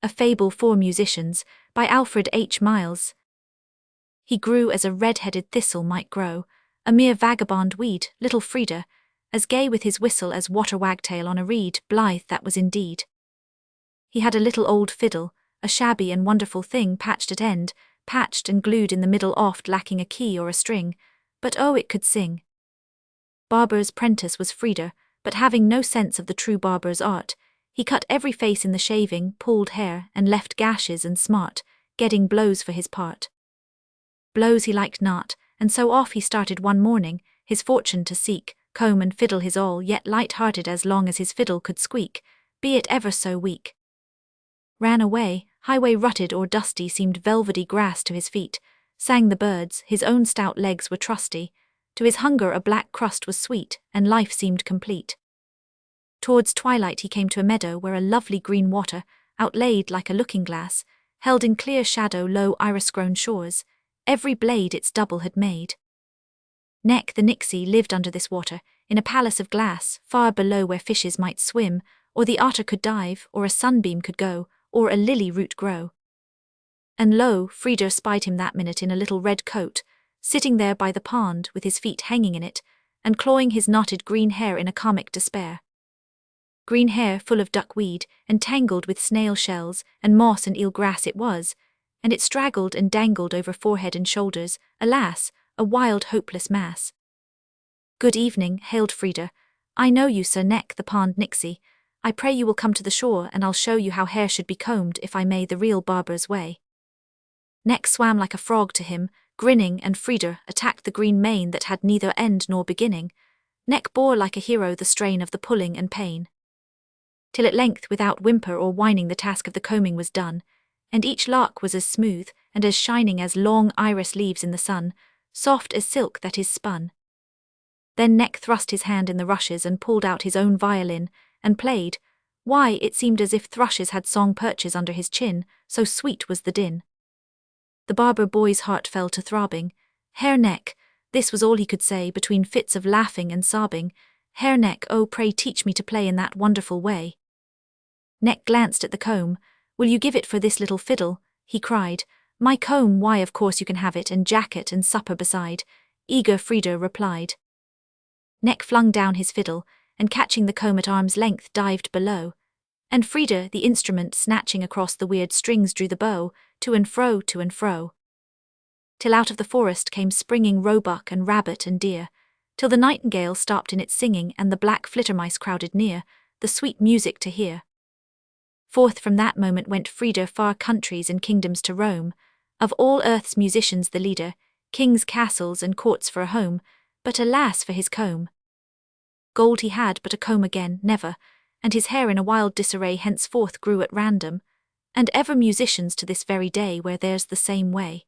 A Fable for Musicians, by Alfred H. He grew as a red-headed thistle might grow, a mere vagabond weed, little Frida, as gay with his whistle as water wagtail on a reed, blithe that was indeed. He had a little old fiddle, a shabby and wonderful thing patched at end, patched and glued in the middle oft lacking a key or a string, but oh it could sing. Barber's prentice was Frida, but having no sense of the true barber's art, he cut every face in the shaving, pulled hair, and left gashes and smart, getting blows for his part. Blows he liked not, and so off he started one morning, his fortune to seek, comb and fiddle his all, yet light-hearted as long as his fiddle could squeak, be it ever so weak. Ran away, highway rutted or dusty seemed velvety grass to his feet, sang the birds, his own stout legs were trusty, to his hunger a black crust was sweet, and life seemed complete. Towards twilight he came to a meadow where a lovely green water, outlaid like a looking-glass, held in clear shadow low iris-grown shores, every blade its double had made. Neck the nixie lived under this water, in a palace of glass, far below where fishes might swim, or the otter could dive, or a sunbeam could go, or a lily root grow. And lo, Frida spied him that minute in a little red coat, sitting there by the pond with his feet hanging in it, and clawing his knotted green hair in a comic despair. Green hair full of duckweed, and tangled with snail shells, and moss and eel grass it was, and it straggled and dangled over forehead and shoulders, alas, a wild hopeless mass. "Good evening," hailed Frida. "I know you, Sir Neck the pond nixie. I pray you will come to the shore, and I'll show you how hair should be combed if I may the real barber's way." Neck swam like a frog to him, grinning, and Frida attacked the green mane that had neither end nor beginning. Neck bore like a hero the strain of the pulling and pain, till at length without whimper or whining the task of the combing was done, and each lock was as smooth and as shining as long iris leaves in the sun, soft as silk that is spun. Then Neck thrust his hand in the rushes and pulled out his own violin, and played. Why, it seemed as if thrushes had song perches under his chin, so sweet was the din. The barber boy's heart fell to throbbing. "Hair Neck," this was all he could say between fits of laughing and sobbing. "Hair Neck, oh pray teach me to play in that wonderful way." Neck glanced at the comb. "Will you give it for this little fiddle?" he cried. "My comb, why of course you can have it, and jacket and supper beside," eager Frida replied. Neck flung down his fiddle, and catching the comb at arm's length dived below. And Frida, the instrument snatching across the weird strings, drew the bow, to and fro, till out of the forest came springing roebuck and rabbit and deer, till the nightingale stopped in its singing and the black flittermice crowded near, the sweet music to hear. Forth from that moment went Frida far countries and kingdoms to roam, of all earth's musicians the leader, kings' castles and courts for a home, but alas for his comb. Gold he had, but a comb again, never, and his hair in a wild disarray henceforth grew at random, and ever musicians to this very day wear theirs the same way.